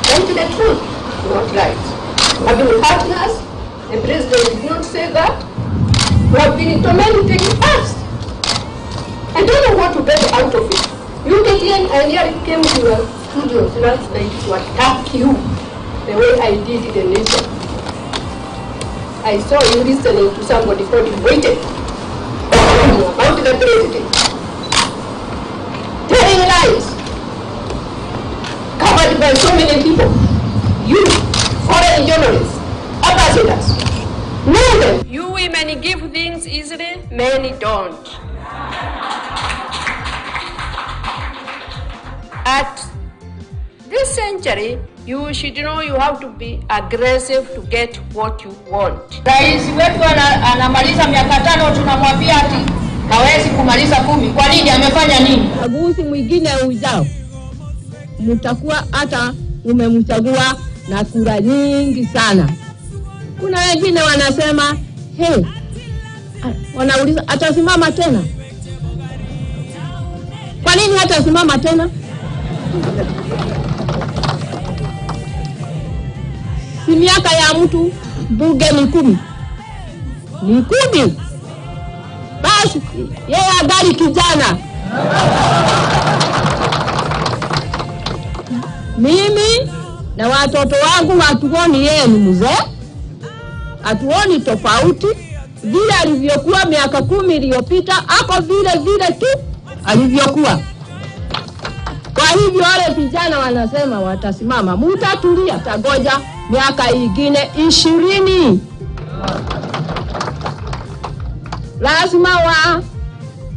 tell the truth, not lies. Have been hurting us, the president did not say that. We have been tormenting us. I don't know what to get out of it. You get in and here came to your studios last night to attack you the way I did in the nation. I saw you listening to somebody called waited about the president. Telling lies. Covered by so many people. You, foreign journalists, ambassadors, know them. You women give things easily, many don't. At this century, you should know you have to be aggressive to get what you want. Rais wetu anamaliza miaka 5 tunamwambia ati hawezi kumaliza 10. Kwa nini? Amefanya nini? Uchaguzi mwingine ujao mtakuwa hata umemchagua na kura nyingi sana. Kuna wengine wanasema, wanauliza atasimama tena. Kwa nini hatasimama tena? Si miaka ya mtu bunge ni 10. Ni 10. Basi yeye angali kijana. Mimi na watoto wangu hatuoni yeye ni mzee. Hatuoni tofauti. Vile alivyokuwa miaka 10 iliyopita, ako vile tu alivyokuwa. Kwa hivyo wale vijana wanasema watasimama, mutatulia, tagoja miaka ingine 20. Lazima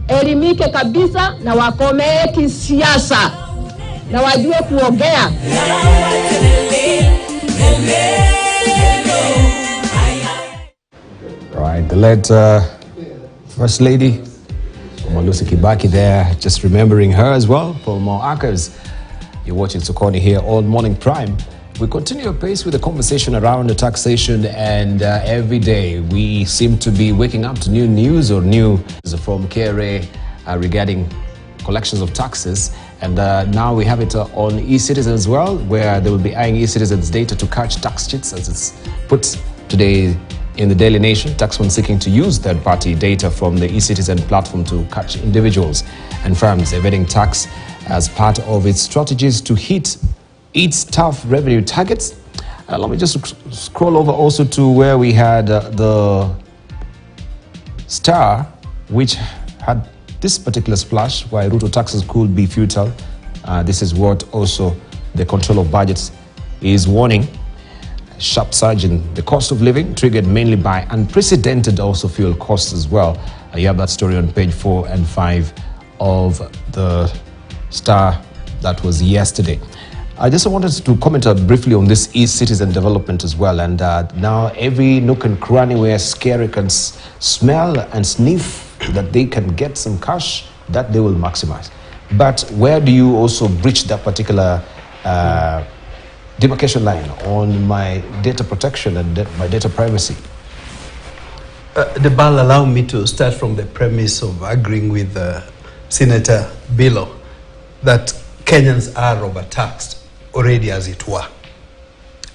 elimike kabisa na wakomee kisiasa na wajue kuongea. Right, the late First Lady Lucy Kibaki there, just remembering her as well. For more archives, you're watching Sokoni here on Morning Prime. We continue our pace with the conversation around the taxation, and every day we seem to be waking up to new news or news from KRA regarding collections of taxes. And now we have it on eCitizen as well, where they will be eyeing eCitizen's data to catch tax cheats, as it's put today in the Daily Nation. Taxman seeking to use third-party data from the eCitizen platform to catch individuals and firms evading tax as part of its strategies to hit its tough revenue targets. Let me just scroll over also to where we had the Star, which had this particular splash, why route of taxes could be futile. This is what also the control of budgets is warning. Sharp surge in the cost of living, triggered mainly by unprecedented also fuel costs as well. You have that story on page 4 and 5 of the Star that was yesterday. I just wanted to comment briefly on this eCitizen development as well. And now every nook and cranny where scary can smell and sniff that they can get some cash, that they will maximize. But where do you also breach that particular demarcation line on my data protection and my data privacy? The bill allow me to start from the premise of agreeing with Senator Bilo that Kenyans are overtaxed already, as it were.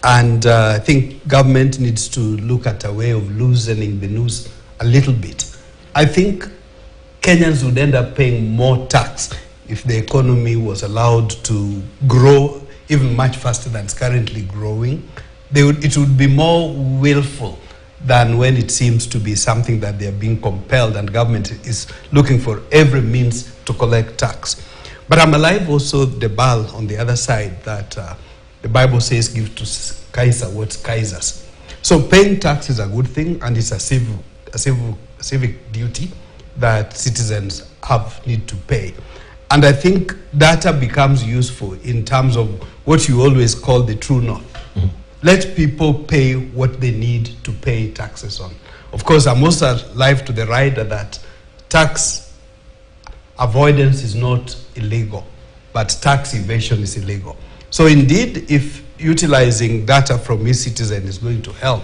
And I think government needs to look at a way of loosening the noose a little bit. I think Kenyans would end up paying more tax if the economy was allowed to grow even much faster than it's currently growing. It would be more willful than when it seems to be something that they are being compelled and government is looking for every means to collect tax. But I'm alive also the ball on the other side that the Bible says give to Kaiser what's Kaiser's. So paying tax is a good thing, and it's a civic duty that citizens need to pay. And I think data becomes useful in terms of what you always call the true north. Mm-hmm. Let people pay what they need to pay taxes on. Of course, I'm also alive to the rider that tax avoidance is not illegal, but tax evasion is illegal. So indeed, if utilizing data from eCitizen is going to help,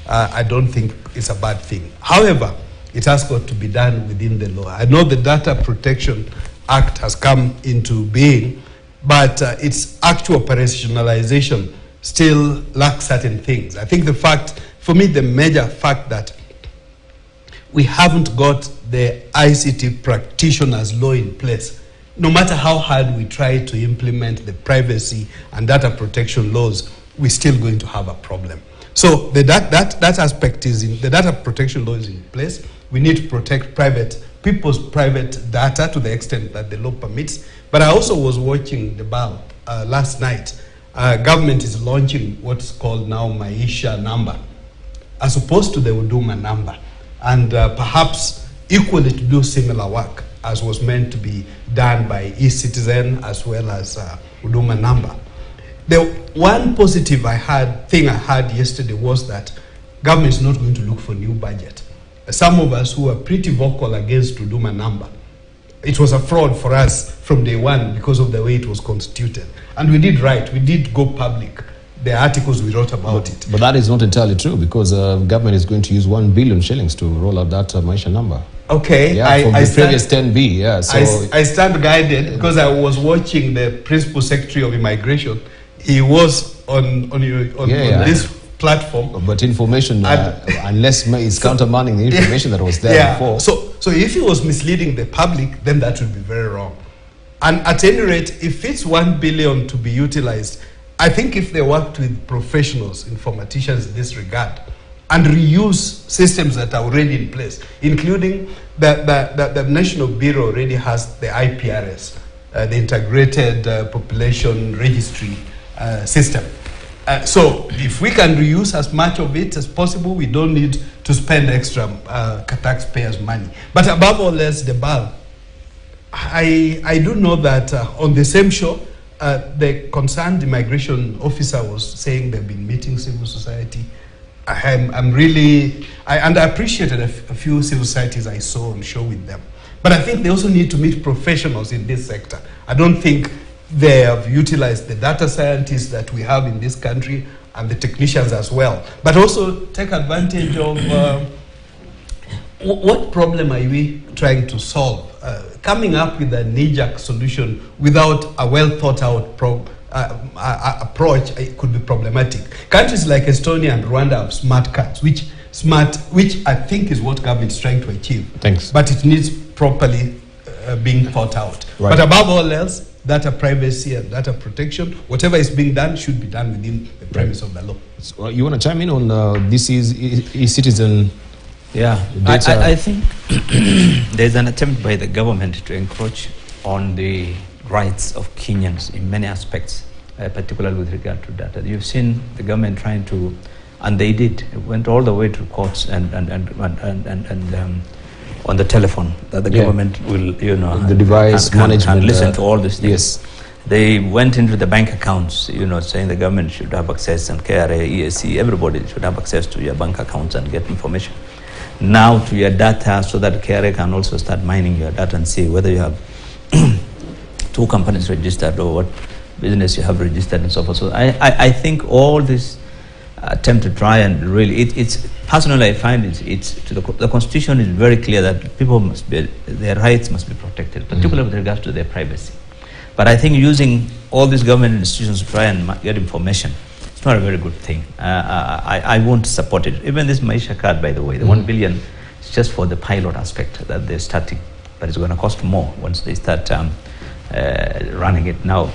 I don't think it's a bad thing. However, it has got to be done within the law. I know the Data Protection Act has come into being, but its actual operationalization still lacks certain things. I think for me, the major fact that we haven't got the ICT practitioners law in place. No matter how hard we try to implement the privacy and data protection laws, we're still going to have a problem. So that aspect is in the data protection law is in place. We need to protect people's private data to the extent that the law permits. But I also was watching the BAL last night. Government is launching what's called now Maisha number, as opposed to the Huduma number, and perhaps equally to do similar work as was meant to be done by eCitizen as well as Huduma number. The one positive thing I heard yesterday was that government is not going to look for new budget. Some of us who are pretty vocal against Huduma number, it was a fraud for us from day one because of the way it was constituted. And we did right, we did go public, the articles we wrote about it. But that is not entirely true, because government is going to use 1 billion shillings to roll out that Maisha number. Okay, yeah, from the previous 10B, yeah. So I stand guided because I was watching the Principal Secretary of Immigration. He was on this platform. But information, unless it's countermanding the information that was there before. So if he was misleading the public, then that would be very wrong. And at any rate, if it's 1 billion to be utilized, I think if they worked with professionals, informaticians in this regard, and reuse systems that are already in place, including the National Bureau already has the IPRS, the Integrated Population Registry system. So if we can reuse as much of it as possible, we don't need to spend extra taxpayers' money. But above all else, the BAL, I do know that on the same show, the concerned immigration officer was saying they've been meeting civil society. I appreciated a few civil societies I saw on show with them. But I think they also need to meet professionals in this sector. I don't think they have utilized the data scientists that we have in this country and the technicians as well. But also take advantage of what problem are we trying to solve? Coming up with a knee-jerk solution without a well-thought-out approach, it could be problematic. Countries like Estonia and Rwanda have smart cards, which I think is what government is trying to achieve. Thanks. But it needs properly being thought out. Right. But above all else, data privacy and data protection, whatever is being done should be done within the premise of the law. So, you want to chime in on this is eCitizen? Yeah, I think there's an attempt by the government to encroach on the rights of Kenyans in many aspects, particularly with regard to data. You've seen the government trying to, and they did, it went all the way to courts and on the telephone that the government will, the device management and listen to all these things. Yes. They went into the bank accounts, saying the government should have access, and KRA, ESC, everybody should have access to your bank accounts and get information. Now to your data, so that KRA can also start mining your data and see whether you have 2 companies registered or what business you have registered and so forth. So I think all this attempt to try and really, it's personally I find the Constitution is very clear that people their rights must be protected, particularly with regards to their privacy. But I think using all these government institutions to try and get information, it's not a very good thing. I won't support it. Even this Maisha card, by the way, the 1 billion is just for the pilot aspect that they're starting, but it's going to cost more once they start running it now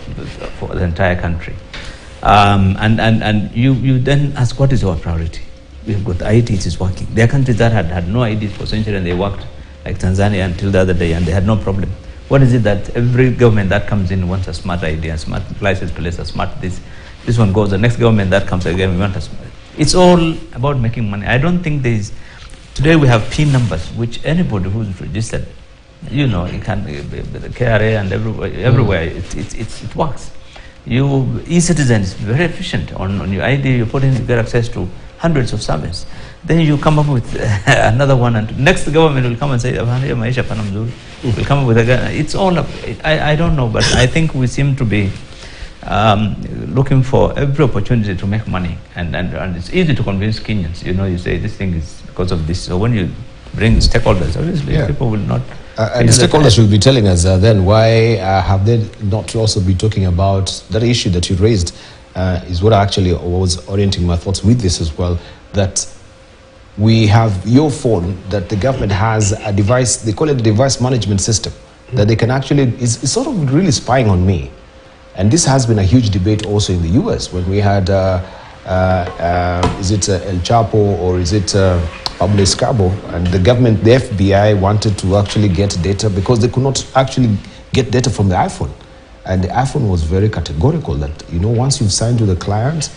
for the entire country. And you then ask, what is our priority? We've got the IT, it is working. There are countries that had no IDs for centuries and they worked, like Tanzania until the other day, and they had no problem. What is it that every government that comes in wants a smart ID, a smart license plate, a smart this one goes, the next government that comes again, we want a smart. It's all about making money. I don't think today we have PIN numbers, which anybody who's registered, it can, the KRA and everywhere, it works. eCitizen is very efficient. On your ID, you put in, you get access to hundreds of services. Then you come up with another one, and next the government will come and say, will come up with again. It's all up. I don't know, but I think we seem to be looking for every opportunity to make money, and it's easy to convince Kenyans. You say this thing is because of this. So when you bring stakeholders, obviously people will not And the stakeholders should be telling us then why have they not also be talking about that issue that you raised is what I actually was orienting my thoughts with this as well, that we have your phone, that the government has a device, they call it a device management system, that they can actually, it's sort of really spying on me. And this has been a huge debate also in the US when we had, is it El Chapo or is it Pablo Escobar? And the government, the FBI wanted to actually get data because they could not actually get data from the iPhone. And the iPhone was very categorical that, you know, once you've signed to the client,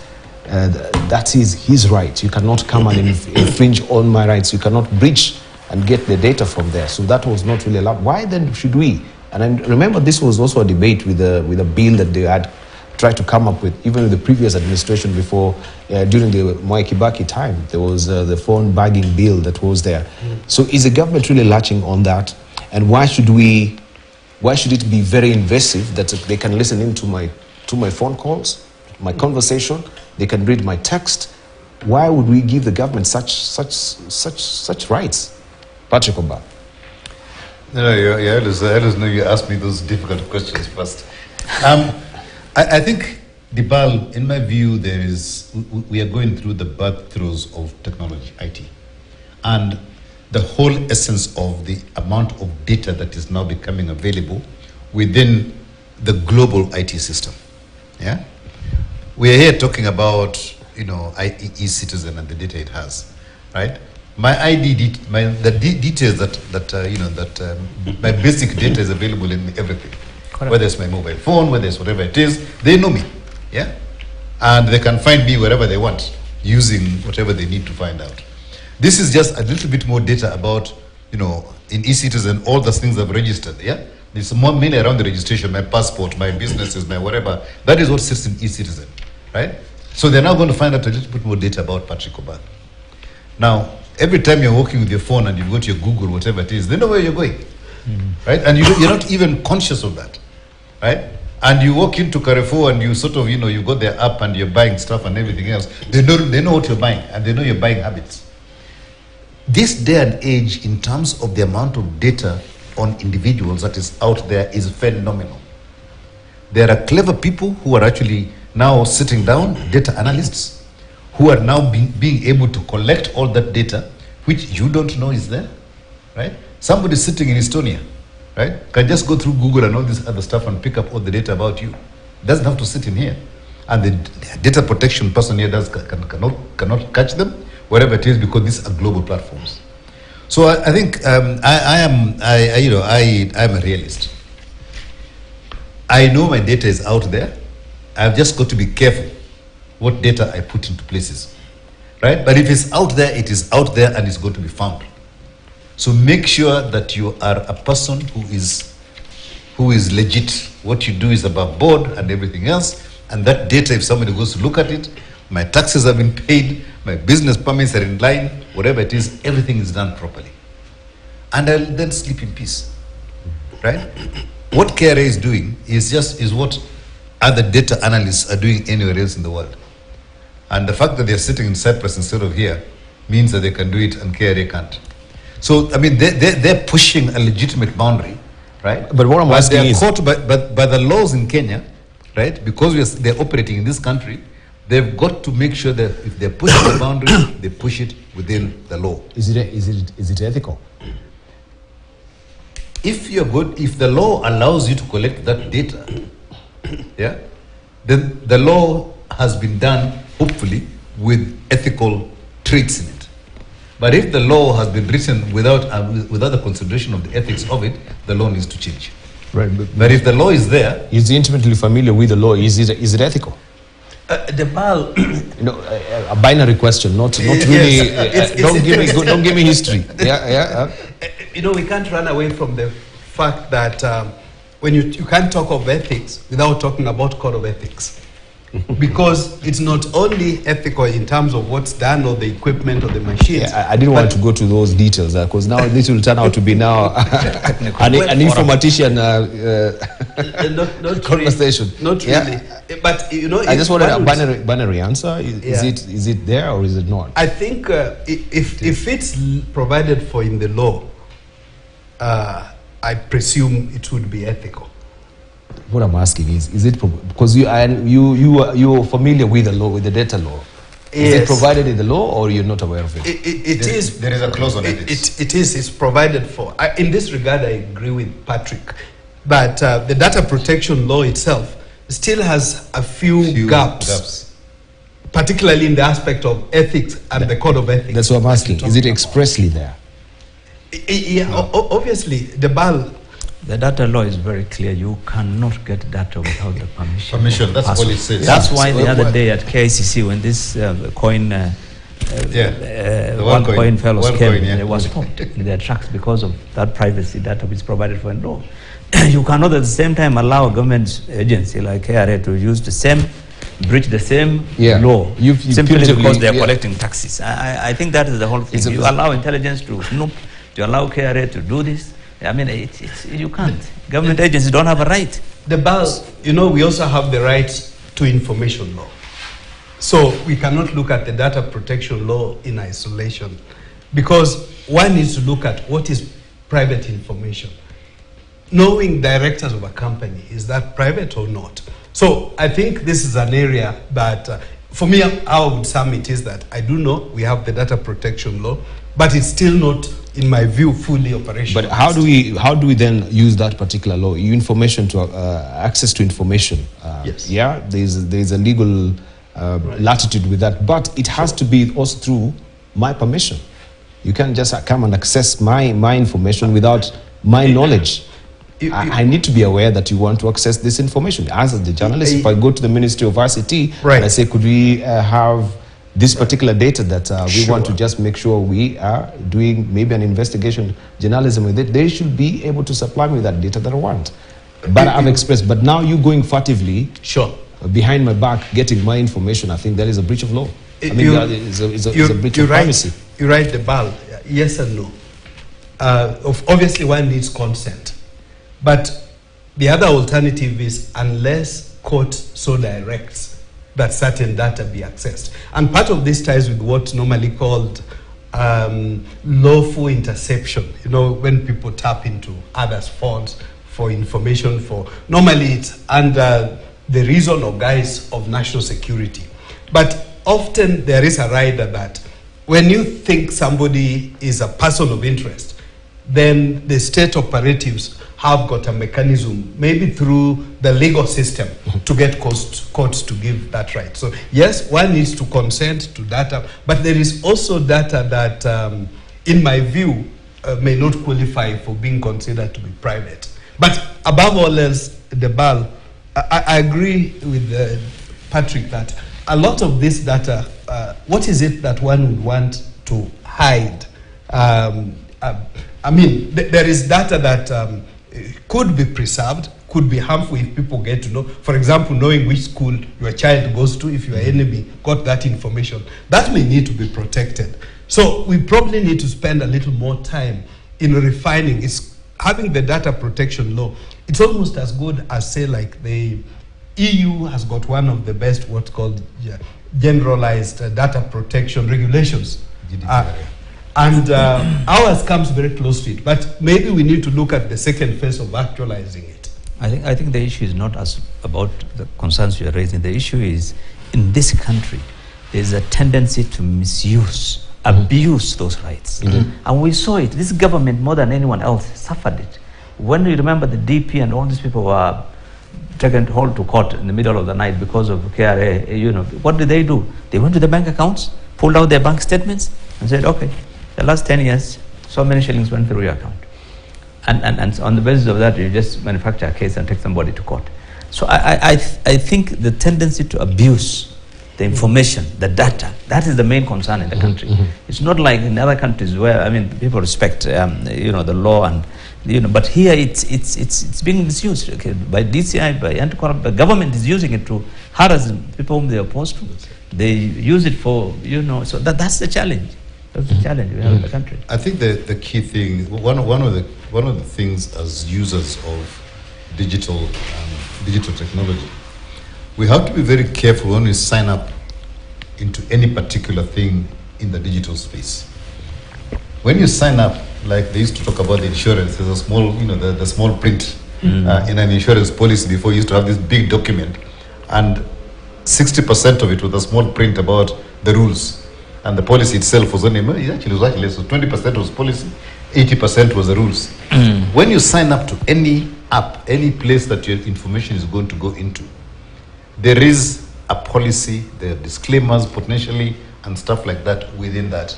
that's his right. You cannot come and infringe on my rights. You cannot breach and get the data from there. So that was not really allowed. Why then should we? And I remember this was also a debate with a bill that they had tried to come up with, even with the previous administration before, during the Mwai Kibaki time, there was the phone bagging bill that was there. So is the government really latching on that? And why should it be very invasive that they can listen into my phone calls, my conversation, they can read my text? Why would we give the government such rights? Patrick Oba. No, I always know you ask me those difficult questions first. I think, Dibal, in my view, we are going through the birth throes of technology, IT. And the whole essence of the amount of data that is now becoming available within the global IT system. Yeah? We are here talking about, eCitizen and the data it has, right? My ID, details my basic data is available in everything. Correct. Whether it's my mobile phone, whether it's whatever it is, they know me, yeah? And they can find me wherever they want, using whatever they need to find out. This is just a little bit more data about, in eCitizen, all the things I've registered, yeah? It's more mainly around the registration, my passport, my businesses, my whatever. That is what sits in eCitizen, right? So they're now going to find out a little bit more data about Patrick Oba. Now, every time you're walking with your phone and you've got your Google, whatever it is, they know where you're going, right? And you're not even conscious of that, right? And you walk into Carrefour and you sort of, you got their app and you're buying stuff and everything else. They know what you're buying and they know your buying habits. This day and age, in terms of the amount of data on individuals that is out there, is phenomenal. There are clever people who are actually now sitting down, data analysts, who are now being able to collect all that data, which you don't know is there, right? Somebody sitting in Estonia, right, can just go through Google and all this other stuff and pick up all the data about you. Doesn't have to sit in here. And the data protection person here cannot catch them, wherever it is, because these are global platforms. So I think I'm a realist. I know my data is out there. I've just got to be careful what data I put into places, right? But if it's out there, it is out there and it's going to be found. So make sure that you are a person who is legit. What you do is above board and everything else. And that data, if somebody goes to look at it, my taxes have been paid, my business permits are in line, whatever it is, everything is done properly. And I'll then sleep in peace, right? What KRA is doing is what other data analysts are doing anywhere else in the world. And the fact that they're sitting in Cyprus instead of here means that they can do it and KRA can't. So, I mean, they're pushing a legitimate boundary, right? But what I'm asking is... They're caught by the laws in Kenya, right? Because they're operating in this country, they've got to make sure that if they're pushing the boundary, they push it within the law. Is it ethical? If the law allows you to collect that data, yeah, then the law has been done, hopefully, with ethical traits in it. But if the law has been written without the consideration of the ethics of it, the law needs to change. Right. But if the law is there, is intimately familiar with the law? Is it ethical? The BAL, a binary question, not really. Don't give me history. Yeah. We can't run away from the fact that when you can't talk of ethics without talking about code of ethics, because it's not only ethical in terms of what's done or the equipment or the machines. Yeah, I didn't want to go to those details because now this will turn out to be now an informatician not conversation. Really, not really. Yeah. But I just wanted a binary answer. Is it there or is it not? I think if it's provided for in the law, I presume it would be ethical. What I'm asking is it because you're familiar with the law, with the data law? Is Yes. it provided in the law, or you're not aware of it? It is. There is a clause on it. It is. It's provided for. In this regard, I agree with Patrick, but the data protection law itself still has a few gaps, particularly in the aspect of ethics and the code of ethics. That's what I'm asking. Is it expressly there? Obviously, the BAL. The data law is very clear. You cannot get data without the permission. Permission, of the that's person. all it says. That's why the So, other day at KICC, when this coin, one coin fellows came, they were stopped in their tracks because of that privacy data which is provided for in law. You cannot at the same time allow a government agency like KRA to use the same, breach the same law, simply because they are collecting taxes. I think that is the whole thing. You allow intelligence to snoop, you allow KRA to do this. I mean, you can't. Government agencies don't have a right. The BAL, we also have the right to information law. So we cannot look at the data protection law in isolation, because one needs to look at what is private information. Knowing directors of a company, is that private or not? So I think this is an area that, for me, how I would sum it is that I do know we have the data protection law, but it's still not, in my view, fully operational. But how do we then use that particular law? Information to access to information. Yes. Yeah, there's a legal latitude with that, but it has to be also through my permission. You can't just come and access my information without my knowledge. I need to be aware that you want to access this information. As the journalist, if I go to the Ministry of ICT and I say, could we have this particular data that we want to just make sure we are doing maybe an investigation journalism with it, they should be able to supply me that data that I want. But I've expressed, but now you going furtively behind my back, getting my information, I think that is a breach of law. I mean, it's a breach of privacy. You write the BAL, yes and no. Obviously, one needs consent. But the other alternative is unless court so directs that certain data be accessed. And part of this ties with what's normally called lawful interception. When people tap into others' phones for information normally it's under the reason or guise of national security. But often there is a rider that when you think somebody is a person of interest, then the state operatives have got a mechanism, maybe through the legal system, to get courts to give that right. So yes, one needs to consent to data, but there is also data that, in my view, may not qualify for being considered to be private. But above all else, the BAL, I agree with Patrick that a lot of this data, what is it that one would want to hide? I mean, there is data that could be preserved, could be harmful if people get to know. For example, knowing which school your child goes to, if your enemy got that information, that may need to be protected. So we probably need to spend a little more time in refining. Having the data protection law, it's almost as good as, say, like the EU has got one of the best what's called generalized data protection regulations. And ours comes very close to it. But maybe we need to look at the second phase of actualizing it. I think the issue is not as about the concerns you are raising. The issue is, in this country, there's a tendency to misuse, abuse those rights. And we saw it. This government, more than anyone else, suffered it. When you remember the DP and all these people were taken hold to court in the middle of the night because of KRA, what did they do? They went to the bank accounts, pulled out their bank statements, and said, okay, the last 10 years, so many shillings went through your account. And on the basis of that, you just manufacture a case and take somebody to court. So I think the tendency to abuse the information, the data, that is the main concern in the country. It's not like in other countries where, people respect, the law and, but here it's being misused by DCI, by anti-corruption. The government is using it to harass people whom they are opposed to. They use it for, so that's the challenge. That's the challenge we have in the country. I think the key thing, one of the things as users of digital technology, we have to be very careful when we sign up into any particular thing in the digital space. When you sign up, like they used to talk about the insurance. There's a small, the small print in an insurance policy. Before, you used to have this big document, and 60% of it was a small print about the rules, and the policy itself was only, it was actually less. So 20% was policy, 80% was the rules. When you sign up to any app, any place that your information is going to go into, there is a policy, there are disclaimers potentially and stuff like that within that.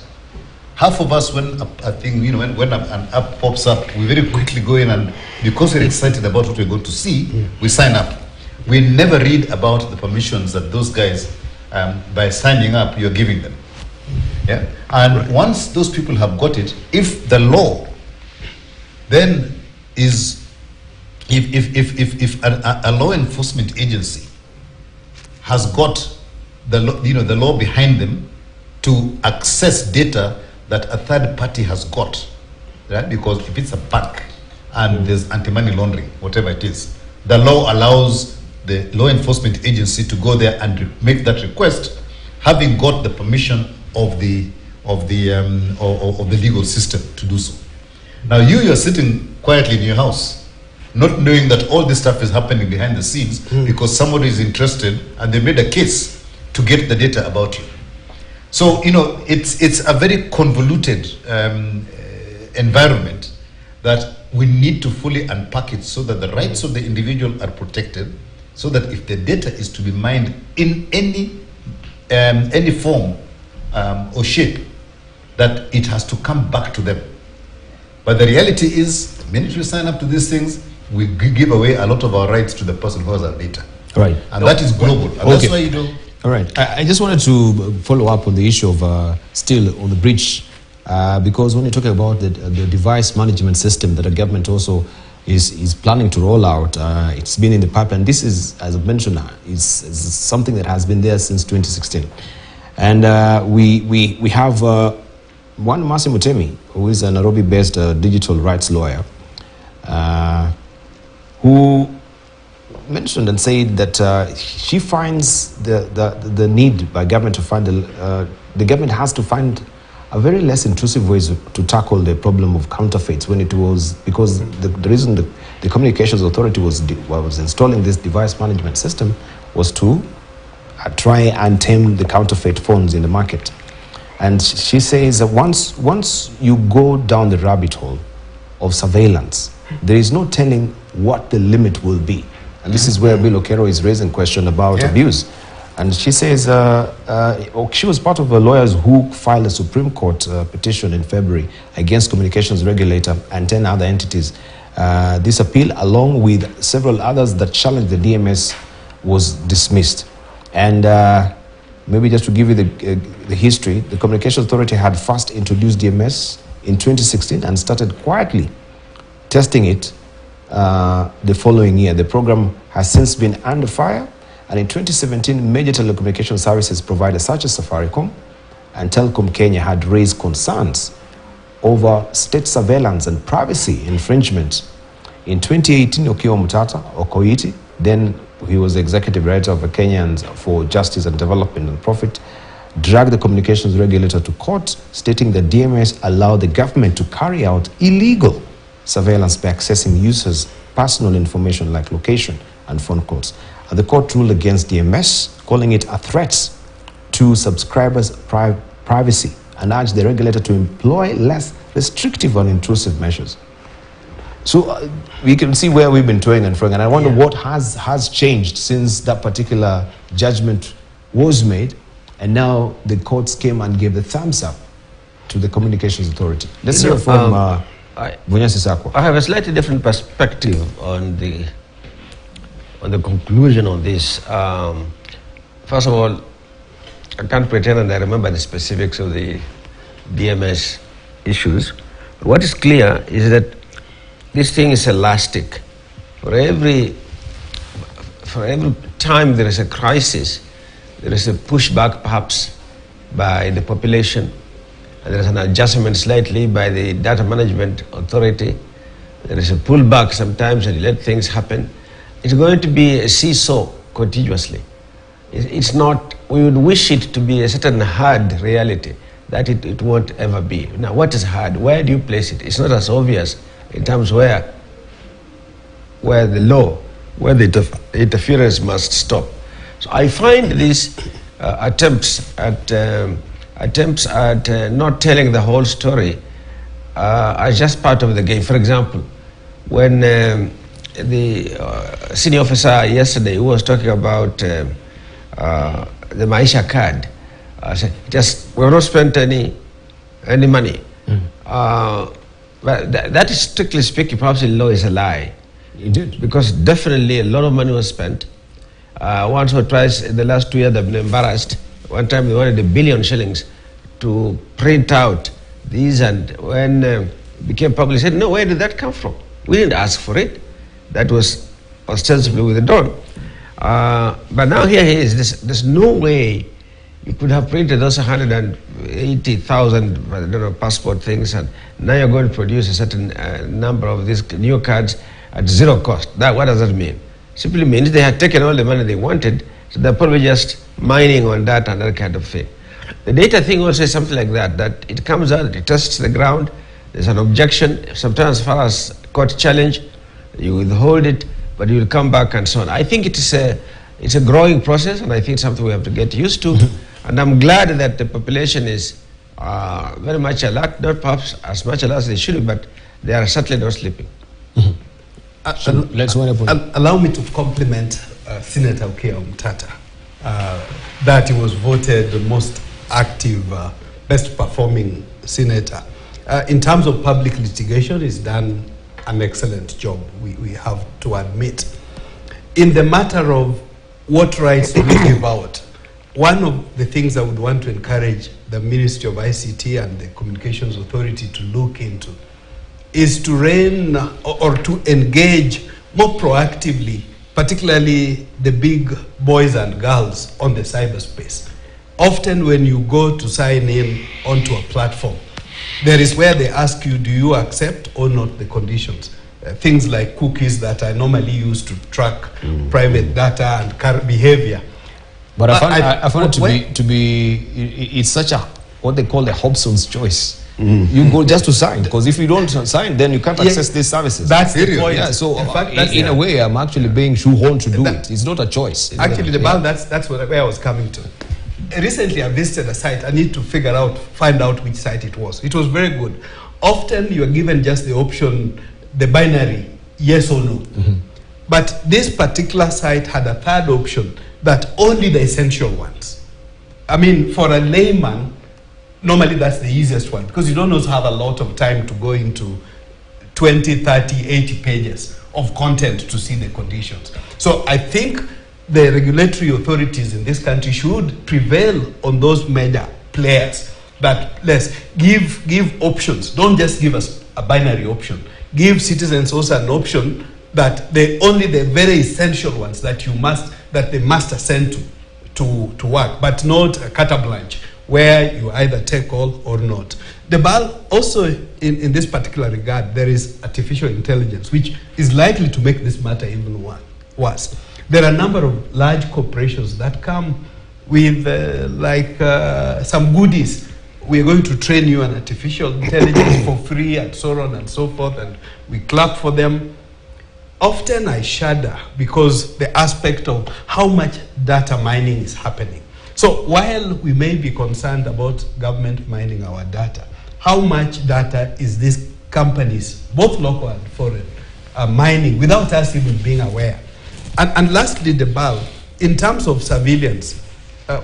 Half of us, when a thing, when an app pops up, we very quickly go in, and because we're excited about what we're going to see, we sign up. We never read about the permissions that those guys, by signing up, you're giving them. Yeah, and once those people have got it, if the law then is, if a law enforcement agency has got the law behind them to access data that a third party has got, right? Because if it's a bank and there's anti-money laundering, whatever it is, the law allows the law enforcement agency to go there and make that request, having got the permission of the legal system to do so. Now you're sitting quietly in your house, not knowing that all this stuff is happening behind the scenes because somebody is interested and they made a case to get the data about you. So, it's a very convoluted environment that we need to fully unpack it so that the rights of the individual are protected, so that if the data is to be mined in any form or shape, that it has to come back to them. But the reality is, the minute we sign up to these things, we give away a lot of our rights to the person who has our data. Right. And that is global. And that's why All right. I just wanted to follow up on the issue of still on the breach, because when you're talking about the device management system that the government also is planning to roll out, it's been in the pipeline. This is, as I mentioned, is something that has been there since 2016. And we have one Mercy Mutemi, who is a Nairobi-based digital rights lawyer, who mentioned and said that she finds the need by government to find the government has to find a very less intrusive ways to tackle the problem of counterfeits, when it was because the reason the Communications Authority was installing this device management system was to try and tame the counterfeit phones in the market. And she says that once you go down the rabbit hole of surveillance, there is no telling what the limit will be. And this is where Bill Okero is raising question about abuse. And she says she was part of the lawyers who filed a Supreme Court petition in February against communications regulator and 10 other entities. This appeal, along with several others that challenged the DMS, was dismissed. And maybe just to give you the history, the Communications Authority had first introduced DMS in 2016 and started quietly testing it the following year. The program has since been under fire, and in 2017, major telecommunication services providers such as Safaricom and Telecom Kenya had raised concerns over state surveillance and privacy infringement. In 2018, Okiya Okoiti, then he was the executive director of the Kenyans for Justice and Development and Profit, dragged the communications regulator to court, stating that DMS allowed the government to carry out illegal surveillance by accessing users' personal information like location and phone calls. The court ruled against DMS, calling it a threat to subscribers' privacy, and urged the regulator to employ less restrictive and intrusive measures. So we can see where we've been toing and froing, and I wonder what has changed since that particular judgment was made, and now the courts came and gave the thumbs up to the Communications Authority. Let's hear from Bunyasi Sakwa. I have a slightly different perspective on the conclusion of this. First of all, I can't pretend and I remember the specifics of the DMS issues. But what is clear is that this thing is elastic. For every time there is a crisis, there is a pushback perhaps by the population, and there is an adjustment slightly by the data management authority. There is a pullback sometimes and you let things happen. It's going to be a seesaw continuously. It's not, we would wish it to be a certain hard reality, that it won't ever be. Now, what is hard? Where do you place it? It's not as obvious in terms where the law, where the interference must stop. So I find these attempts at not telling the whole story are just part of the game. For example, when the senior officer yesterday who was talking about the Maisha card, said, we have not spent any money. But that is, strictly speaking, perhaps in law is a lie. Indeed. Because definitely a lot of money was spent. Once or twice in the last 2 years they've been embarrassed. One time they wanted 1 billion shillings to print out these, and when it became public, said, no, where did that come from? We didn't ask for it. That was ostensibly withdrawn. But now here he is. There's no way you could have printed those 180,000 passport things, and now you're going to produce a certain number of these new cards at zero cost. What does that mean? Simply means they had taken all the money they wanted, so they're probably just mining on that and that kind of thing. The data thing also is something like that, that it comes out, it tests the ground, there's an objection, sometimes as far as court challenge, you withhold it, but you will come back and so on. I think it's a growing process, and I think something we have to get used to. And I'm glad that the population is very much alert, not perhaps as much alert as they should be, but they are certainly not sleeping. So let's allow me to compliment Senator Okiya Omtata that he was voted the most active, best performing senator. In terms of public litigation, he's done an excellent job, we have to admit. In the matter of what rights do we give out, one of the things I would want to encourage the Ministry of ICT and the Communications Authority to look into is to rein or to engage more proactively, particularly the big boys and girls on the cyberspace. Often when you go to sign in onto a platform, there is where they ask you, do you accept or not the conditions? Things like cookies that are normally used to track private data and behavior. But I found it to be it's such a, what they call the Hobson's choice. You go just to sign, because if you don't sign, then you can't access these services. That's the point. Yeah, so in a way, I'm actually being shoehorned to do it. It's not a choice. Actually, that's where I was coming to. Recently, I visited a site. I need to find out which site it was. It was very good. Often, you are given just the option, the binary, yes or no. But this particular site had a third option, that only the essential ones. I mean, for a layman, normally that's the easiest one, because you don't also have a lot of time to go into 20, 30, 80 pages of content to see the conditions. So I think the regulatory authorities in this country should prevail on those major players, that let's give options. Don't just give us a binary option. Give citizens also an option that only the very essential ones that they must assent to work, but not a carte blanche where you either take all or not. The BAL also, in this particular regard, there is artificial intelligence, which is likely to make this matter even worse. There are a number of large corporations that come with some goodies. We're going to train you on artificial intelligence for free and so on and so forth, and we clap for them. Often I shudder because the aspect of how much data mining is happening. So while we may be concerned about government mining our data, how much data is these companies, both local and foreign, mining without us even being aware? And lastly, the BAL, in terms of surveillance,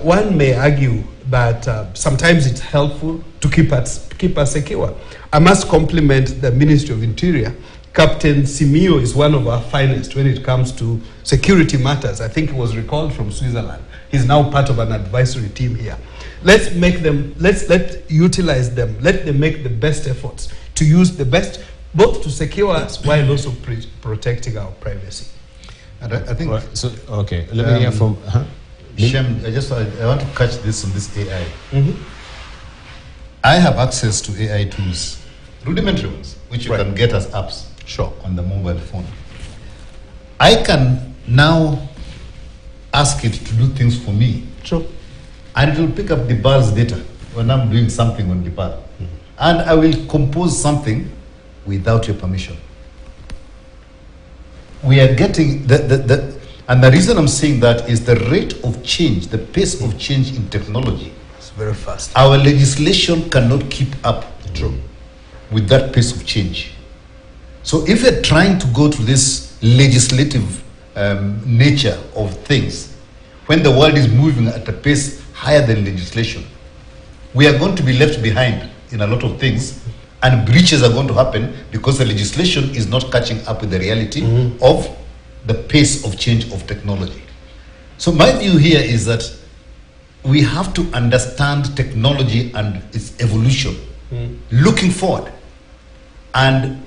one may argue that sometimes it's helpful to keep us secure. I must compliment the Ministry of Interior. Captain Simio is one of our finest when it comes to security matters. I think he was recalled from Switzerland. He's now part of an advisory team here. Let's utilize them. Let them make the best efforts to use the best, both to secure us while also protecting our privacy. And I think. Okay, let me hear from. Shem, I want to catch this on this AI. I have access to AI tools, rudimentary ones, which you can get as apps on the mobile phone. I can now ask it to do things for me. And it will pick up the BAL's data when I'm doing something on DIBAL. And I will compose something without your permission. We are getting, and the reason I'm saying that is the rate of change, the pace of change in technology. It's very fast. Our legislation cannot keep up with that pace of change. So if we're trying to go to this legislative nature of things, when the world is moving at a pace higher than legislation, we are going to be left behind in a lot of things, and breaches are going to happen because the legislation is not catching up with the reality of the pace of change of technology. So my view here is that we have to understand technology and its evolution, looking forward, and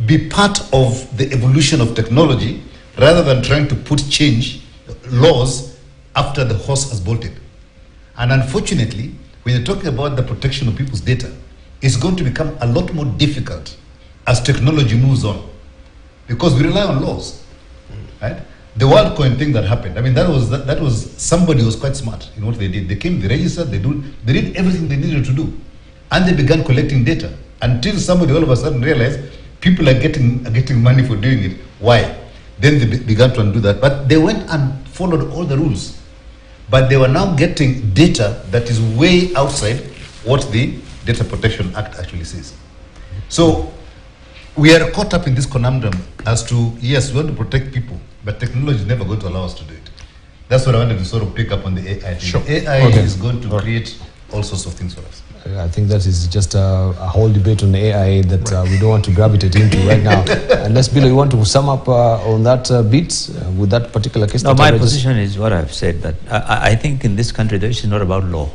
be part of the evolution of technology rather than trying to put change laws after the horse has bolted. And unfortunately, when you're talking about the protection of people's data, it's going to become a lot more difficult as technology moves on, because we rely on laws, right? The WorldCoin thing that happened, I mean, that was somebody was quite smart in what they did. They came, they registered, they did everything they needed to do, and they began collecting data until somebody all of a sudden realized people are getting money for doing it. Why? Then they began to undo that, but they went and followed all the rules. But they were now getting data that is way outside what the Data Protection Act actually says. So we are caught up in this conundrum as to, yes, we want to protect people, but technology is never going to allow us to do it. That's what I wanted to sort of pick up on the AI thing. Sure. AI is going to create all sorts of things for us. I think that is just a whole debate on AI that we don't want to gravitate into right now. Unless, Bill, you want to sum up on that bit with that particular case? No, my position is what I've said, that I think in this country the issue is not about law.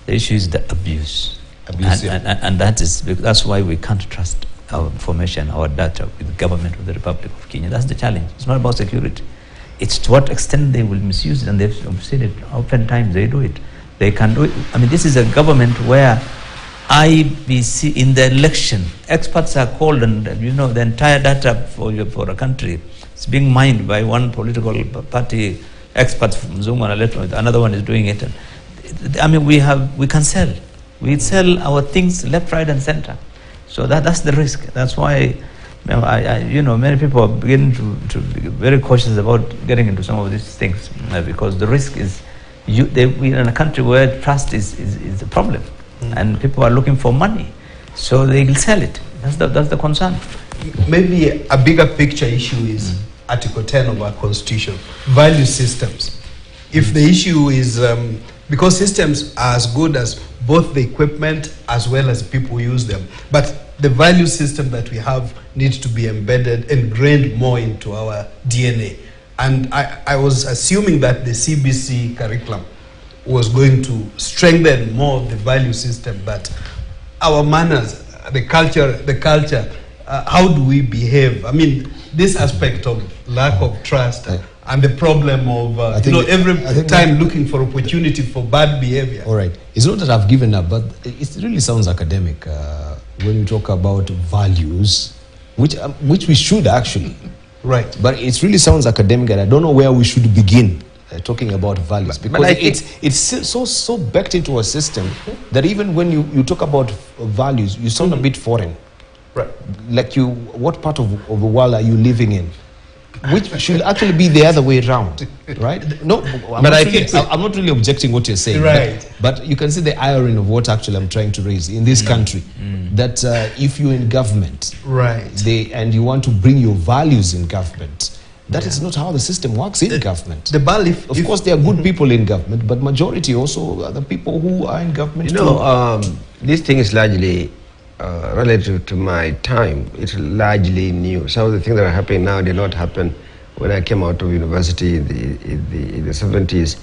The issue is the abuse. And that's why we can't trust our information, our data with the government of the Republic of Kenya. That's the challenge. It's not about security. It's to what extent they will misuse it, and they've said it oftentimes, they do it. They can do it. I mean, this is a government where IBC, in the election, experts are called, and you know, the entire data for a country is being mined by one political party expert from Zoom, and another one is doing it. And, I mean, we can sell. We sell our things left, right, and center. So that's the risk. That's why, many people are beginning to be very cautious about getting into some of these things, because the risk is we're in a country where trust is a problem, and people are looking for money, so they will sell it. That's the concern. Maybe a bigger picture issue is Article 10 of our Constitution, value systems. If the issue is because systems are as good as both the equipment as well as people who use them, but the value system that we have needs to be ingrained more into our DNA. And I was assuming that the CBC curriculum was going to strengthen more of the value system, that our manners, the culture, how do we behave? I mean, this aspect of lack of trust and the problem of every time looking for opportunity for bad behavior. All right. It's not that I've given up, but it really sounds academic when you talk about values, which we should actually. Right. But it really sounds academic, and I don't know where we should begin talking about values, because it's so backed into a system that even when you talk about values, you sound a bit foreign. Right. Like what part of the world are you living in? Which should actually be the other way around, right? No, I'm not really objecting what you're saying, right? But you can see the irony of what actually I'm trying to raise in this country. That if you're in government, right, and you want to bring your values in government, that is not how the system works in government. Of course, there are good people in government, but majority also are the people who are in government. This thing is largely relative to my time. It's largely new. Some of the things that are happening now did not happen when I came out of university in the 70s.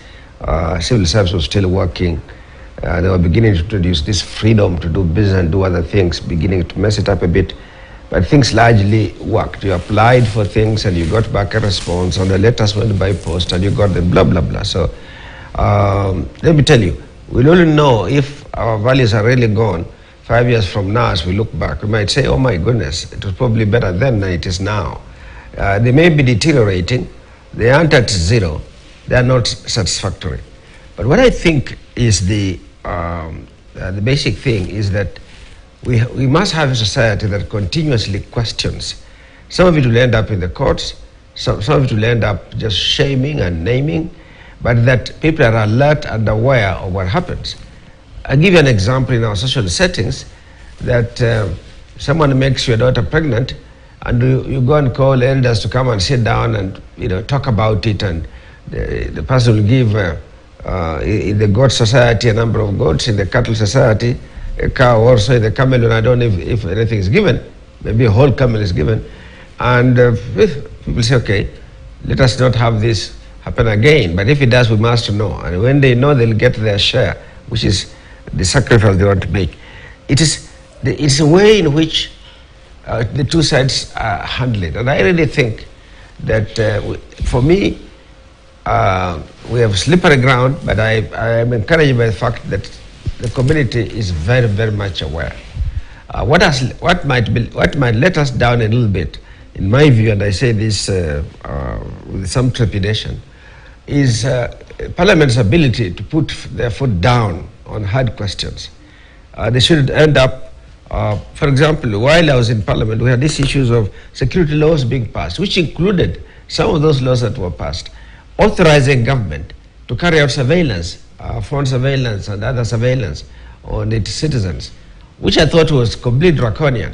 Civil service was still working. They were beginning to introduce this freedom to do business and do other things, beginning to mess it up a bit. But things largely worked. You applied for things and you got back a response, and the letters went by post and you got the blah, blah, blah. So let me tell you, we'll only know if our values are really gone 5 years from now. As we look back, we might say, oh my goodness, it was probably better then than it is now. They may be deteriorating. They aren't at zero. They are not satisfactory. But what I think is the the basic thing is that we must have a society that continuously questions. Some of it will end up in the courts, some of it will end up just shaming and naming, but that people are alert and aware of what happens. I'll give you an example in our social settings that someone makes your daughter pregnant and you go and call elders to come and sit down and talk about it, and the person will give in the goat society a number of goats, in the cattle society a cow, also in the camel, and I don't know if anything is given, maybe a whole camel is given, and people say, okay, let us not have this happen again, but if it does, we must know, and when they know, they'll get their share, which is the sacrifice they want to make. It's a way in which the two sides handle it, and I really think that for me, we have slippery ground, but I am encouraged by the fact that the community is very, very much aware. What might let us down a little bit, in my view, and I say this with some trepidation, is Parliament's ability to put their foot down on hard questions. They should end up, for example, while I was in Parliament, we had these issues of security laws being passed, which included some of those laws that were passed, authorizing government to carry out surveillance, phone surveillance and other surveillance on its citizens, which I thought was completely draconian.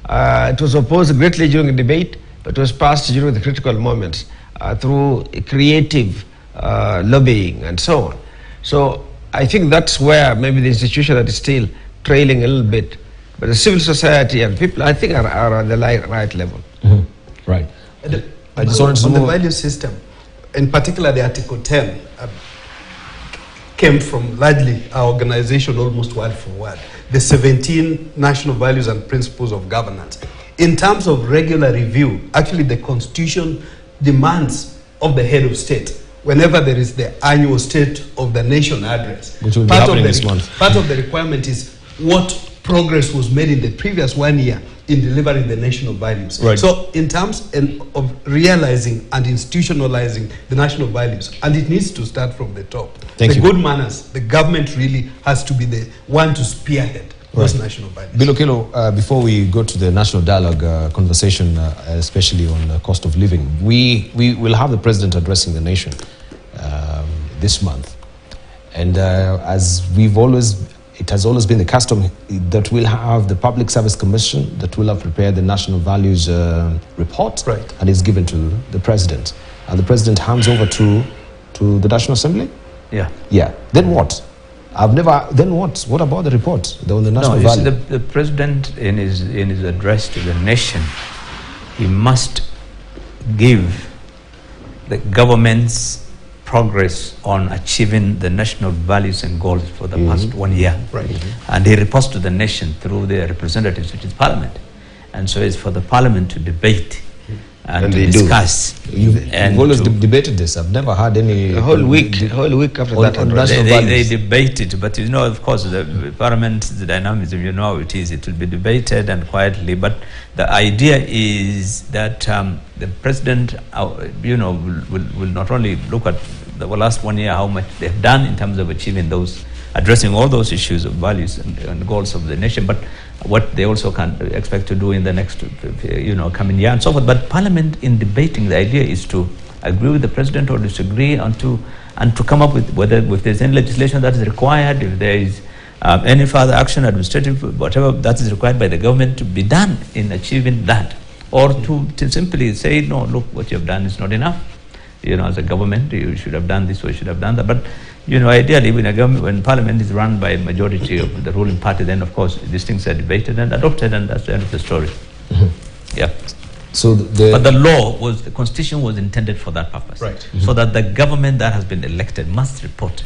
It was opposed greatly during the debate, but it was passed during the critical moments through creative lobbying and so on. So I think that's where maybe the institution that is still trailing a little bit, but the civil society and people, I think, are on the right level. Right. I just wanted to know the value system, in particular the Article 10, came from largely our organization almost word for word. The 17 national values and principles of governance. In terms of regular review, actually the Constitution demands of the head of state, whenever there is the annual State of the Nation address, which will be happening this month. Part of the requirement is what progress was made in the previous 1 year in delivering the national values. Right. So in terms of realizing and institutionalizing the national values, and it needs to start from the top. Thank you. Good manners, the government really has to be the one to spearhead those national values. Bill Okello, before we go to the national dialogue conversation, especially on cost of living, we will have the president addressing the nation this month. And as it has always been the custom that we'll have the Public Service Commission that will have prepared the national values report, and is given to the president. And the president hands over to the National Assembly? Yeah. Yeah. Then what? Then what? What about the report on the national value? The president in his address to the nation, he must give the government's progress on achieving the national values and goals for the past 1 year. Right. And he reports to the nation through the representatives, which is Parliament. And so it's for the Parliament to debate and to discuss. You've always debated this. I've never had any... A whole week after that. They debate it, but of course, the Parliament, the dynamism, how it is. It will be debated and quietly, but the idea is that the president, will not only look at the last 1 year, how much they've done in terms of achieving those, addressing all those issues of values and goals of the nation, but what they also can expect to do in the next, coming year and so forth. But Parliament, in debating, the idea is to agree with the president or disagree, and to come up with if there's any legislation that is required, if there is any further action, administrative, whatever that is required by the government to be done in achieving that, or to simply say, no, look, what you have done is not enough. As a government, you should have done this or you should have done that. But ideally, when Parliament is run by a majority of the ruling party, then of course these things are debated and adopted, and that's the end of the story. Yeah. So but the Constitution was intended for that purpose, right? So that the government that has been elected must report,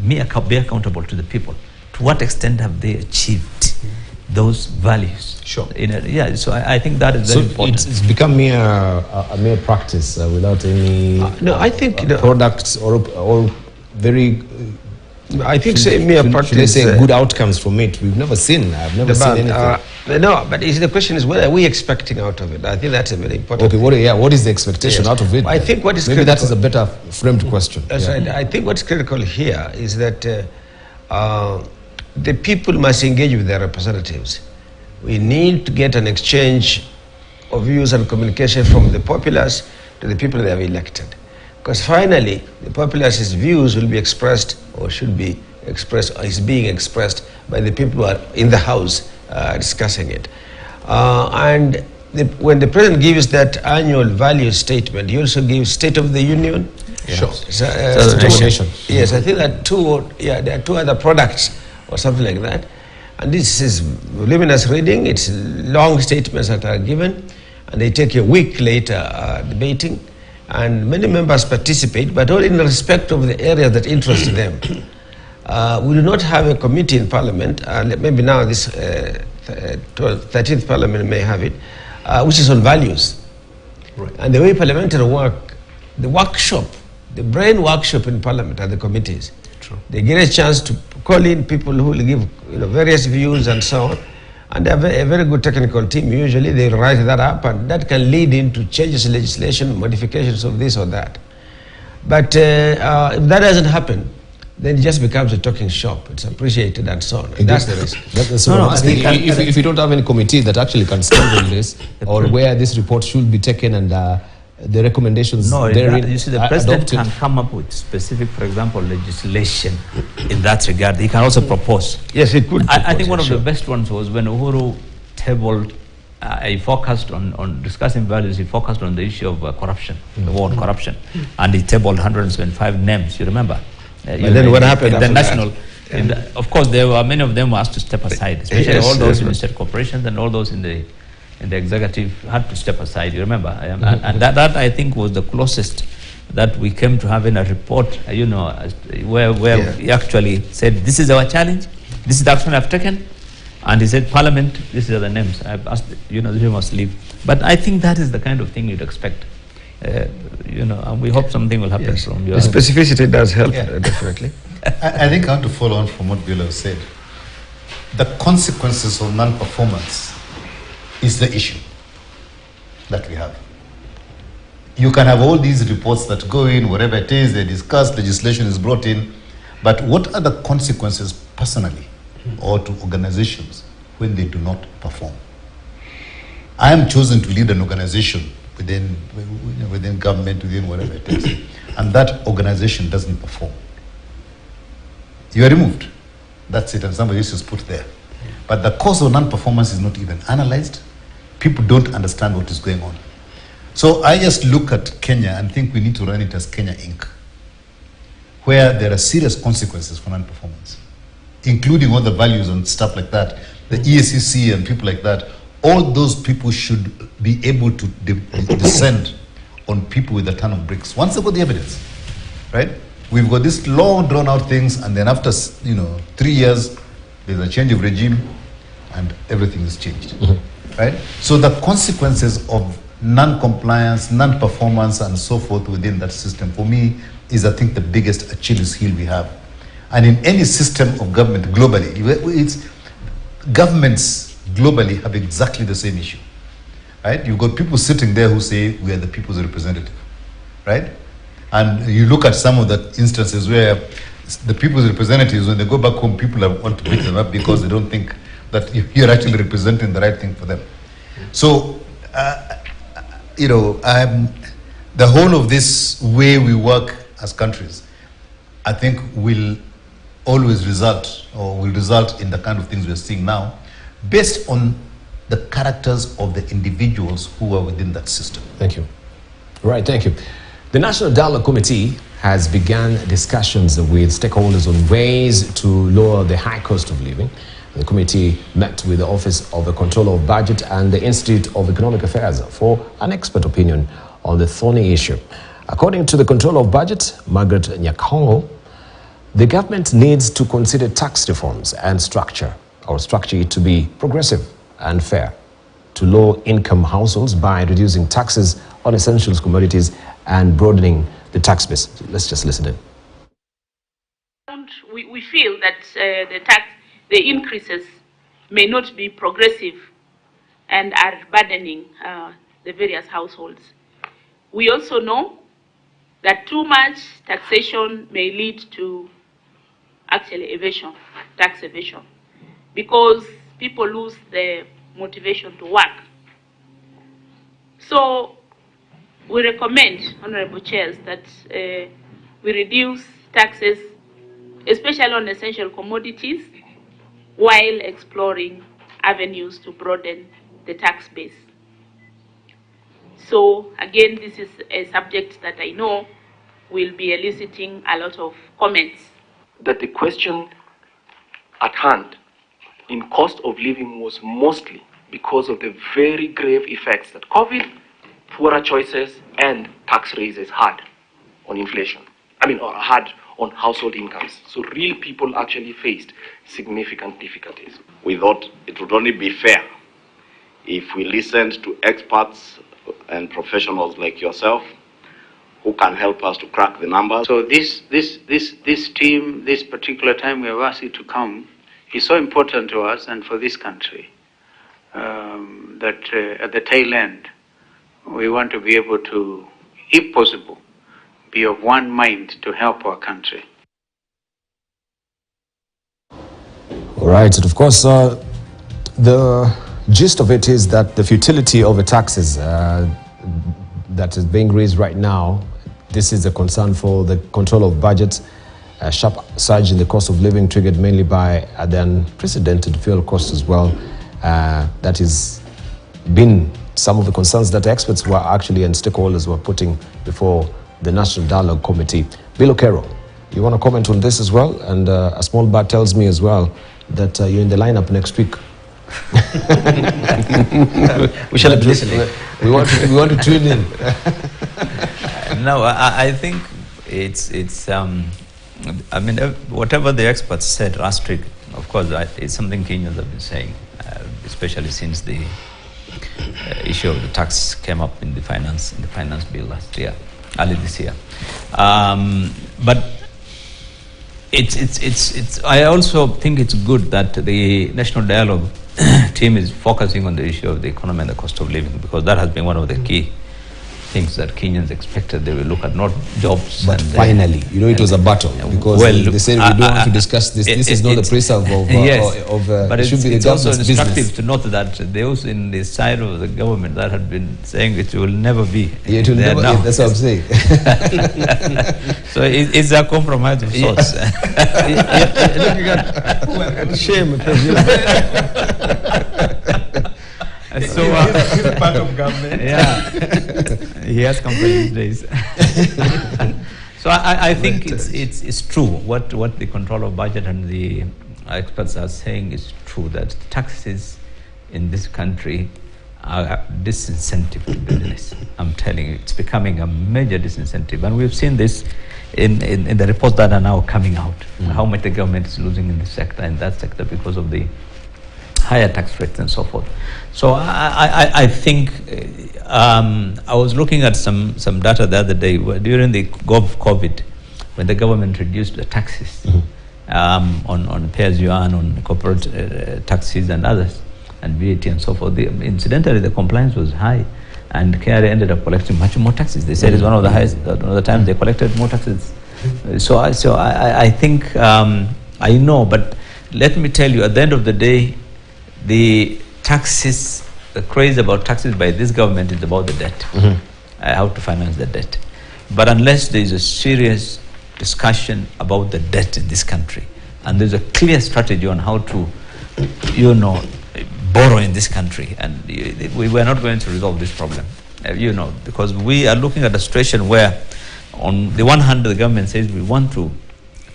be accountable to the people. To what extent have they achieved those values? Sure. So I think that is very important. It's become a mere practice without any I think products or very. I think mere practice. Should they say good outcomes from it? We've never seen. I've never seen anything. But the question is, what are we expecting out of it? I think that's a very important. Okay. What is the expectation out of it? I think what is maybe that is a better framed question. That's right. I think what's critical here is that the people must engage with their representatives. We need to get an exchange of views and communication from the populace to the people they have elected. Because finally, the populace's views will be expressed, or should be expressed, or is being expressed by the people who are in the House discussing it. When the President gives that annual value statement, he also gives State of the Union. Yeah. Sure. Yes, I think that there are two other products or something like that. And this is voluminous reading. It's long statements that are given, and they take a week later debating. And many members participate, but all in respect of the area that interests them. We do not have a committee in Parliament, maybe now this 13th Parliament may have it, which is on values. Right. And the way parliamentary work, the workshop, the brain workshop in Parliament are the committees. True. They get a chance to call in people who will give various views and so on. And they have a very good technical team. Usually they write that up, and that can lead into changes in legislation, modifications of this or that. But if that doesn't happen, then it just becomes a talking shop. It's appreciated and so on. And that's the risk. That's if you don't have any committee that actually can stand on this, or where this report should be taken and the recommendations you see, the President can come up with specific, for example, legislation in that regard. He can also propose. Yes, he could. I think one of the best ones was when Uhuru tabled he focused on discussing values. He focused on the issue of corruption, the war on corruption, and he tabled 175 names. You remember? But then what happened? In the national, of course, there were many of them were asked to step aside, especially all those in the state corporations and all those in the executive had to step aside. You remember? And that I think was the closest that we came to having a report. Where we actually said, "This is our challenge. This is the action I've taken." And he said, Parliament, these are the names. I've asked, you must leave. But I think that is the kind of thing you'd expect. And we hope something will happen from your... The specificity does help, definitely. I think I want to follow on from what Bilo said. The consequences of non-performance is the issue that we have. You can have all these reports that go in, whatever it is, they discuss, legislation is brought in, but what are the consequences personally or to organizations when they do not perform? I am chosen to lead an organization within government, within whatever it is, and that organization doesn't perform. You are removed. That's it, and somebody else is put there. But the cause of non-performance is not even analyzed. People don't understand what is going on. So I just look at Kenya and think we need to run it as Kenya Inc., where there are serious consequences for non-performance, including all the values and stuff like that, the EACC and people like that. All those people should be able to descend on people with a ton of bricks once they've got the evidence, right? We've got this long drawn out things, and then after 3 years there's a change of regime and everything is changed, right? So the consequences of non-compliance, non-performance and so forth within that system, for me, is I think the biggest Achilles heel we have. And in any system of government globally, governments globally have exactly the same issue, right? You've got people sitting there who say we are the people's representative, right? And you look at some of the instances where the people's representatives, when they go back home, people want to beat them up because they don't think that you're actually representing the right thing for them. So, the whole of this way we work as countries, I think will always result in the kind of things we're seeing now, based on the characters of the individuals who are within that system. Thank you. Right, thank you. The National Dialogue Committee has begun discussions with stakeholders on ways to lower the high cost of living. The committee met with the Office of the Controller of Budget and the Institute of Economic Affairs for an expert opinion on the thorny issue. According to the Controller of Budget, Margaret Nyakongo, the government needs to consider tax reforms and structure it to be progressive and fair to low-income households by reducing taxes on essentials commodities and broadening the tax base. Let's just listen in. We feel that the increases may not be progressive and are burdening the various households. We also know that too much taxation may lead to actually evasion. tax evasion, because people lose the motivation to work. So we recommend, Honorable Chairs, that we reduce taxes, especially on essential commodities, while exploring avenues to broaden the tax base. So again, this is a subject that I know will be eliciting a lot of comments. That the question at hand in cost of living was mostly because of the very grave effects that COVID, poorer choices, and tax raises had on inflation. Or had on household incomes. So real people actually faced significant difficulties. We thought it would only be fair if we listened to experts and professionals like yourself who can help us to crack the numbers. So this team, this particular time we have asked you to come, is so important to us and for this country that at the tail end, we want to be able to, if possible, be of one mind to help our country. All right, and of course, the gist of it is that the futility of the taxes that is being raised right now, this is a concern for the control of budgets, a sharp surge in the cost of living triggered mainly by the unprecedented fuel costs as well. That has been some of the concerns that experts were actually and stakeholders were putting before the National Dialogue Committee. Bill Okero, you want to comment on this as well? And a small bird tells me as well that you're in the lineup next week. We shall be listening. We want to tune in. No, I think it's whatever the experts said last week, of course, it's something Kenyans have been saying, especially since the issue of the tax came up in the finance bill last year, early this year. But it's. I also think it's good that the National Dialogue team is focusing on the issue of the economy and the cost of living, because that has been one of the key things that Kenyans expected. They will look at not jobs. But finally, it was a battle, because they said we don't want to discuss this. This is not the preserve of yes, but it should be the it's also government's instructive business. to note that those in the side of the government that had been saying it will never be. Yeah, it will never. Now. That's what I'm saying. So it's a compromise of sorts. Shame. So he's part of government. Yeah, he has come for these days. So I think it's true what the control of budget and the experts are saying is true, that taxes in this country are a disincentive to business. I'm telling you, it's becoming a major disincentive, and we've seen this in the reports that are now coming out. How much the government is losing in this sector and that sector because of the higher tax rates and so forth. So I think I was looking at some data the other day during the COVID, when the government reduced the taxes on pay-as-you-earn, on corporate taxes and others, and VAT and so forth. Incidentally, the compliance was high, and KRA ended up collecting much more taxes. They said it's one of the highest. One of the times they collected more taxes. So I think I know, but let me tell you, at the end of the day, the taxes, the craze about taxes by this government is about the debt, how to finance the debt. But unless there is a serious discussion about the debt in this country, and there's a clear strategy on how to, borrow in this country, and we are not going to resolve this problem, because we are looking at a situation where, on the one hand, the government says we want to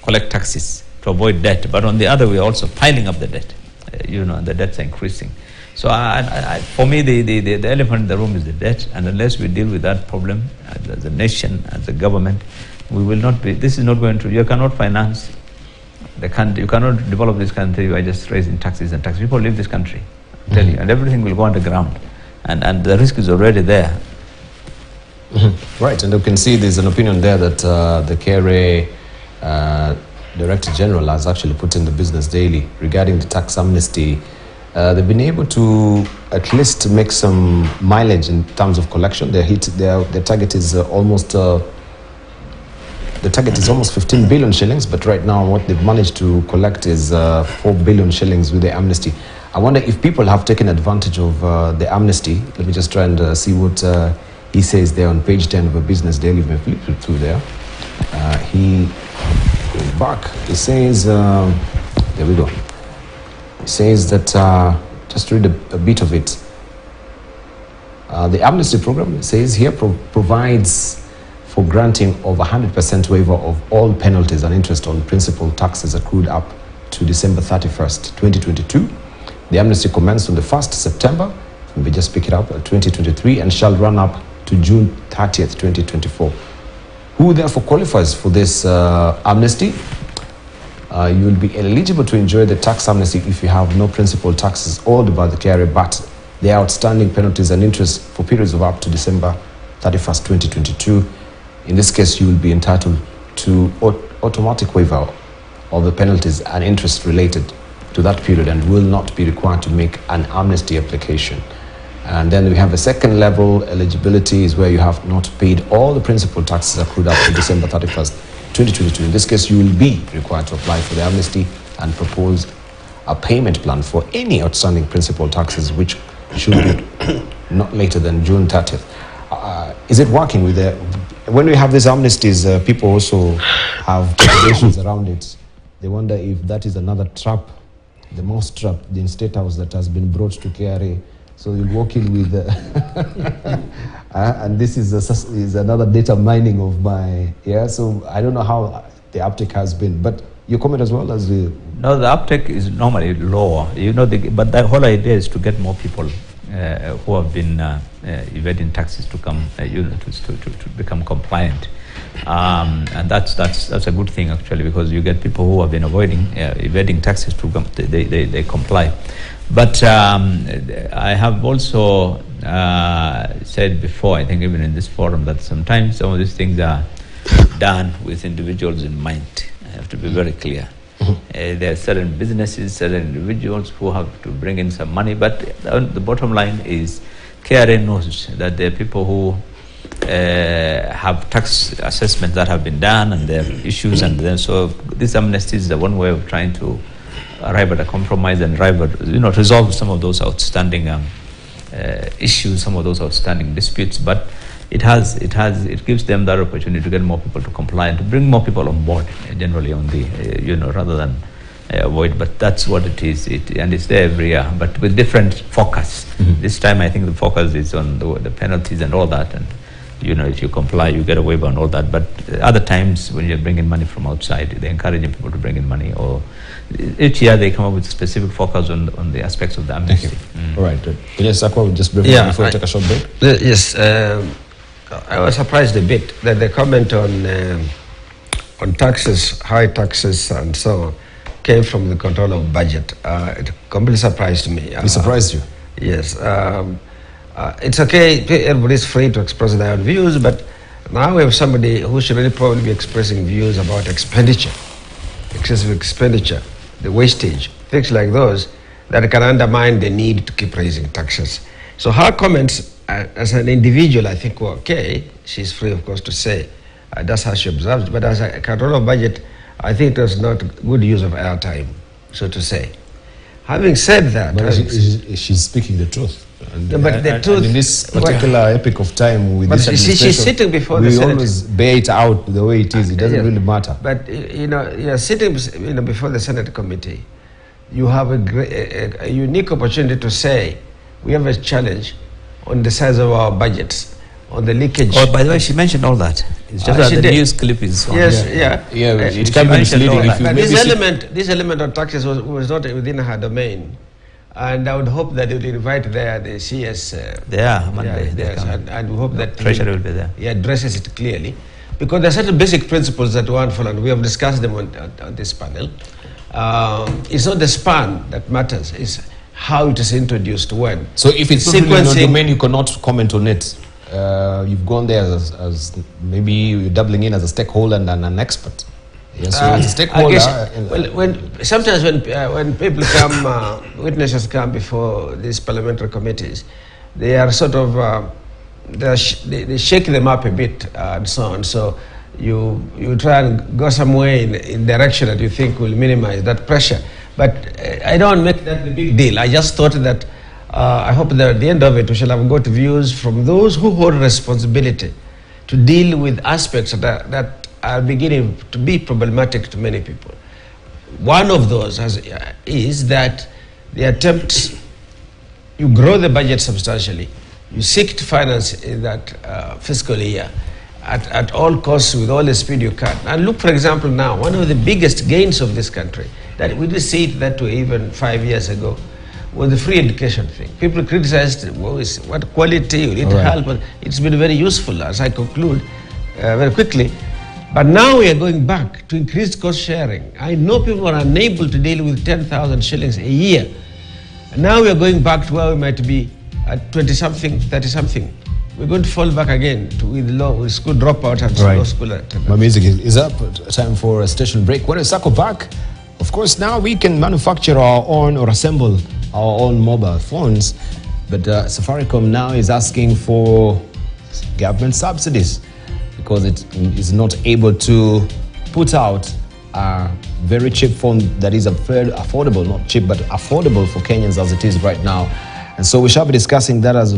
collect taxes to avoid debt, but on the other, we are also piling up the debt. And the debts are increasing. So for me, the elephant in the room is the debt, and unless we deal with that problem as a nation, as a government, we will not be. This is not going to. You cannot finance the country. You cannot develop this country by just raising taxes and taxes. People leave this country, I tell you, and everything will go underground, and the risk is already there. Right, and you can see there's an opinion there that the KRA Director General has actually put in the Business Daily regarding the tax amnesty. They've been able to at least make some mileage in terms of collection. Their target is almost the target is almost 15 billion shillings, but right now what they've managed to collect is 4 billion shillings with the amnesty. I wonder if people have taken advantage of the amnesty. Let me just try and see what he says there on page 10 of a Business Daily. If I flip it through there, he goes back. He says, there we go. He says that, just read a bit of it. The amnesty program, it says here, provides for granting of 100% waiver of all penalties and interest on principal taxes accrued up to December 31st, 2022. The amnesty commenced on the 1st September, let me just pick it up, 2023, and shall run up to June 30th, 2024. Who therefore qualifies for this amnesty? You will be eligible to enjoy the tax amnesty if you have no principal taxes owed by the KRA, but the outstanding penalties and interest for periods of up to December 31st, 2022. In this case, you will be entitled to automatic waiver of the penalties and interest related to that period and will not be required to make an amnesty application. And then we have a second level eligibility is where you have not paid all the principal taxes accrued up to December 31st, 2022. In this case, you will be required to apply for the amnesty and propose a payment plan for any outstanding principal taxes, which should be not later than June 30th. Is it working with the... When we have these amnesties, people also have calculations around it. They wonder if that is another trap, the most trap in State House that has been brought to KRA. So you walk in with, and this is another data mining of my, so I don't know how the uptake has been, but your comment as well as the... No, the uptake is normally lower, but the whole idea is to get more people who have been evading taxes to come, to become compliant. And that's a good thing actually, because you get people who have been evading taxes to come, they comply. But I have also said before, I think even in this forum, that sometimes some of these things are done with individuals in mind. I have to be very clear. There are certain businesses, certain individuals who have to bring in some money, but the bottom line is KRA knows that there are people who have tax assessments that have been done and there are issues, and then so this amnesty is the one way of trying to arrive at a compromise and resolve some of those outstanding issues, some of those outstanding disputes. But it gives them that opportunity to get more people to comply and to bring more people on board, generally on the rather than avoid. But that's what it is, and it's there every year, but with different focus. This time I think the focus is on the penalties and all that, and if you comply you get a waiver and all that. But other times when you're bringing money from outside, they're encouraging people to bring in money, or each year they come up with specific focus on the aspects of the amnesty. All right, yes, Akwa, just briefly before we take a short break. Yes, I was surprised a bit that the comment on taxes, high taxes and so on, came from the control of budget. It completely surprised me. It surprised you? Yes. It's okay, everybody's free to express their own views, but now we have somebody who should really probably be expressing views about expenditure, excessive expenditure, the wastage, things like those that can undermine the need to keep raising taxes. So her comments as an individual, I think, were okay. She's free, of course, to say that's how she observes, but as a control of budget, I think it was not good use of airtime, so to say. Having said that... But she's speaking the truth. And, but the truth... in this particular epoch of time with this administration, she's sitting before the Senate. We always bear it out the way it is. It doesn't really matter. But, you're sitting before the Senate committee. You have a unique opportunity to say, we have a challenge on the size of our budgets, on the leakage. Oh, by the way, she mentioned all that. It's just that the news clip is on. Yes, it can be misleading. But this element of taxes was not within her domain. And I would hope that it will invite the CS. They are, Monday. And we hope that Treasury will be there. He addresses it clearly. Because there are certain basic principles that one follows. We have discussed them on this panel. It's not the span that matters. It's how it is introduced when. So if it's not really in your domain, you cannot comment on it. You've gone there as maybe you're doubling in as a stakeholder and an expert. Yes, so as a stakeholder. Sometimes when people come, witnesses come before these parliamentary committees, they are sort of they shake them up a bit and so on. So you try and go somewhere in direction that you think will minimize that pressure. But I don't make that a big deal. I just thought that I hope that at the end of it we shall have got views from those who hold responsibility to deal with aspects that are beginning to be problematic to many people. One of those is that the attempts, you grow the budget substantially, you seek to finance in that fiscal year at all costs with all the speed you can. And look, for example, now, one of the biggest gains of this country, that we didn't see it that way even 5 years ago, was the free education thing. People criticized, what quality, you need help, but it's been very useful, as I conclude very quickly. But now we are going back to increased cost sharing. I know people are unable to deal with 10,000 shillings a year. And now we are going back to where we might be at 20-something, 30-something. We're going to fall back again with school dropout and low school attendance. My music is up. Time for a station break. When we circle back, of course, now we can manufacture our own or assemble our own mobile phones. But Safaricom now is asking for government subsidies because it is not able to put out a very cheap phone that is affordable, not cheap, but affordable for Kenyans as it is right now. And so we shall be discussing that as